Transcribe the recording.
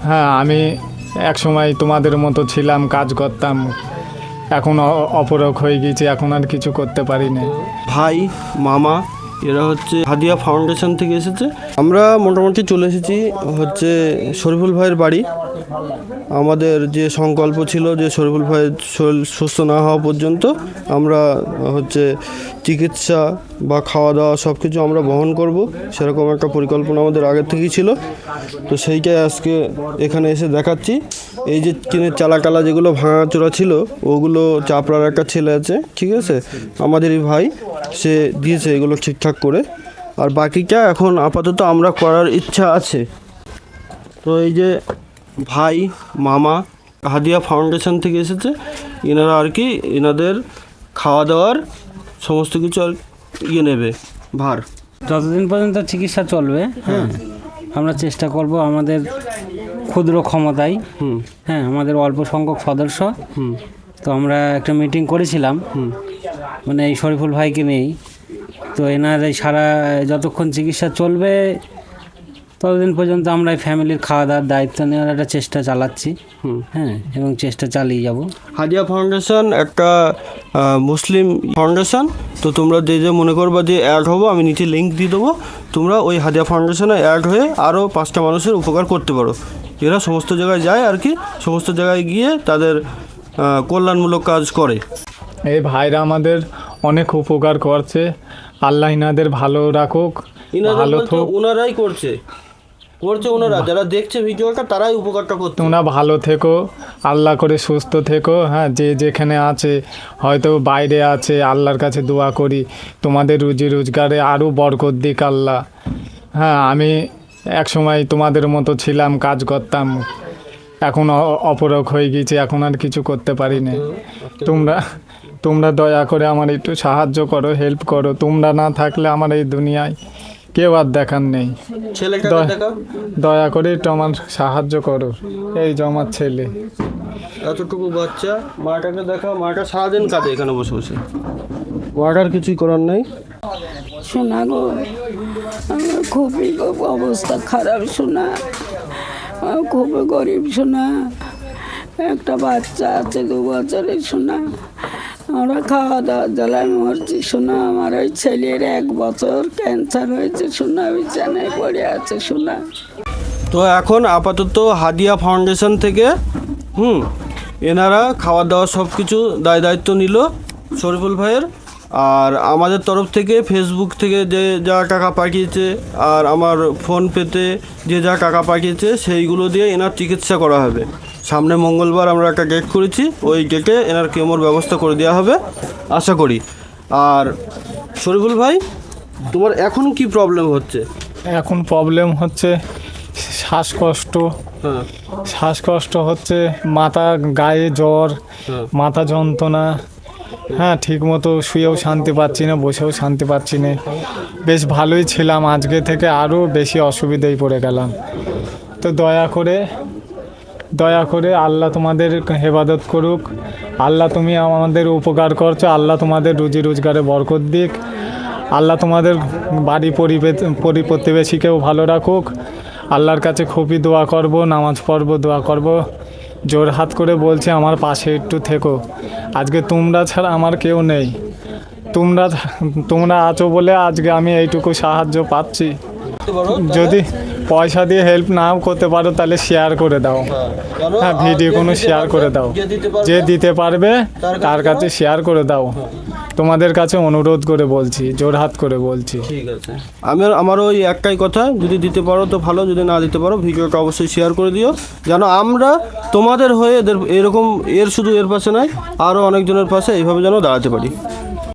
হ্যাঁ, আমি একসময় তোমাদের মতো ছিলাম, কাজ করতাম, এখন অপরক হয়ে গেছি, এখন আর কিছু করতে পারি না। ভাই, মামা, এরা হচ্ছে হাদিয়া ফাউন্ডেশন থেকে এসেছে। আমরা মোটামুটি চলে এসেছি হচ্ছে শরীফুল ভাইয়ের বাড়ি। আমাদের যে সংকল্প ছিল যে শরীফুল ভাইয়ের শরীর সুস্থ না হওয়া পর্যন্ত আমরা হচ্ছে চিকিৎসা বা খাওয়া দাওয়া সব কিছু আমরা বহন করব, সেরকম একটা পরিকল্পনা আমাদের আগের থেকেই ছিল। তো সেইটাই আজকে এখানে এসে দেখাচ্ছি। এই যে টিনের চালাকালা যেগুলো ভাঙাচোরা ছিল, ওগুলো চাপড়ার একটা ছেলে আছে, ঠিক আছে, আমাদেরই ভাই, সে দিয়েছে এগুলো ঠিকঠাক করে। আর বাকিটা এখন আপাতত আমরা করার ইচ্ছা আছে। তো এই যে ভাই, মামা হাদিয়া ফাউন্ডেশন থেকে এসেছে, এনারা আর কি এনাদের খাওয়া দাওয়ার সমস্ত কিছু আর নেবে ভার। যতদিন পর্যন্ত চিকিৎসা চলবে, হ্যাঁ, আমরা চেষ্টা করব আমাদের ক্ষুদ্র ক্ষমতায়, হ্যাঁ, আমাদের অল্প সংখ্যক সদস্য, তো আমরা একটা মিটিং করেছিলাম, মানে এই শরীফুল ভাইকে নিয়েই। তো এনার এই সারা যতক্ষণ চিকিৎসা চলবে ততদিন পর্যন্ত আমরা এই ফ্যামিলির খাওয়া দাওয়ার দায়িত্ব নেওয়ার একটা চেষ্টা চালাচ্ছি, হ্যাঁ, এবং চেষ্টা চালিয়ে যাব। হাদিয়া ফাউন্ডেশন একটা মুসলিম ফাউন্ডেশন। তো তোমরা যে যে মনে করবা যে অ্যাড হবো, আমি নিচে লিঙ্ক দিয়ে দেবো, তোমরা ওই হাদিয়া ফাউন্ডেশনে অ্যাড হয়ে আরও 5টা মানুষের উপকার করতে পারো। এরা সমস্ত জায়গায় যায় আর কি, সমস্ত জায়গায় গিয়ে তাদের কল্যাণমূলক কাজ করে। এই ভাইরা আমাদের অনেক উপকার করছে, আল্লাহ ইনাদের ভালো রাখুক, ভালো থাকুক। ওনারাই করছে, ওনারা যারা দেখছে ভিডিওটা তারাই উপকারটা করছে। তোমরা ভালো থেকো, আল্লাহ করে সুস্থ থেকো। হ্যাঁ, যে যেখানে আছে, হয়তো বাইরে আছে, আল্লাহর কাছে দোয়া করি তোমাদের রুজি রোজগারে আরও বরকত দিক আল্লাহ। হ্যাঁ, আমি একসময় তোমাদের মতো ছিলাম, কাজ করতাম, এখন অপরক হয়ে গেছি, এখন আর কিছু করতে পারি না। তোমরা দয়া করে আমার একটু সাহায্য করো, হেল্প করো। তোমরা না থাকলে আমার এই দুনিয়ায় কেউ আর দেখার নেই। দয়া করে একটু আমার সাহায্য করো। এই যে আমার ছেলে, এতটুকু বাচ্চা, মাটাকে দেখা, মাটা সারাদিন কাঁদে এখানে বসে বসে, মাটার কিছুই করার নেই। শোনা গো, আমার খুবই অবস্থা খারাপ শোনা, খুবই গরিব শোনা, একটা বাচ্চা আছে 2 বছরের শোনা, আমরা খাওয়া দাওয়া জ্বালায় মরছি শোনা। আমার ওই ছেলের 1 বছর ক্যান্সার হয়েছে শোনা, বিছানায় পড়ে আছে শোনা। তো এখন আপাতত হাদিয়া ফাউন্ডেশন থেকে এনারা খাওয়া দাওয়া সব কিছু দায়িত্ব নিল শরীফুল ভাইয়ের। আর আমাদের তরফ থেকে ফেসবুক থেকে যে যা টাকা পাঠিয়েছে আর আমার ফোনপেতে যে যা টাকা পাঠিয়েছে সেইগুলো দিয়ে এনার চিকিৎসা করা হবে। সামনে মঙ্গলবার আমরা একটা ডেট করেছি, ওই ডেটে এনার কেমোর ব্যবস্থা করে দেওয়া হবে আশা করি। আর শরীফুল ভাই, তোমার এখন কি প্রবলেম হচ্ছে? এখন প্রবলেম হচ্ছে শ্বাসকষ্ট, শ্বাসকষ্ট হচ্ছে, মাথা, গায়ে জ্বর, মাথা যন্ত্রণা। হ্যাঁ, ঠিক মতো শুয়েও শান্তি পাচ্ছি না, বসেও শান্তি পাচ্ছি না। বেশ ভালোই ছিলাম, আজকে থেকে আরও বেশি অসুবিধায় পড়ে গেলাম। তো দয়া করে আল্লাহ তোমাদের হেফাজত করুক। আল্লাহ, তুমি আমাদের উপকার করছো, আল্লাহ তোমাদের রুজি রোজগারে বরকত দিক। আল্লাহ তোমাদের বাড়ি প্রতিবেশীকেও ভালো রাখুক। আল্লাহর কাছে খুবই দোয়া করব, নামাজ পড়ব, দোয়া করব। জোর হাত করে বলছি, আমার পাশে একটু থেকো। আজকে তোমরা ছাড়া আমার কেউ নেই, তোমরা আছো বলে আজকে আমি এইটুকু সাহায্য পাচ্ছি। যদি পয়সা দিয়ে হেল্প নাও করতে পারো তাহলে শেয়ার করে দাও। হ্যাঁ, ভিডিও কোনো শেয়ার করে দাও, যে দিতে পারবে তার কাছে শেয়ার করে দাও। তোমাদের কাছে অনুরোধ করে বলছি, জোরহাত করে বলছি। ঠিক আছে, আমারও ওই একটাই কথা, যদি দিতে পারো তো ভালো, যদি না দিতে পারো ভিডিওটা অবশ্যই শেয়ার করে দিও, যেন আমরা তোমাদের হয়ে এদের এরকম শুধু এর পাশে নয়, আরও অনেকজনের পাশে এইভাবে যেন দাঁড়াতে পারি।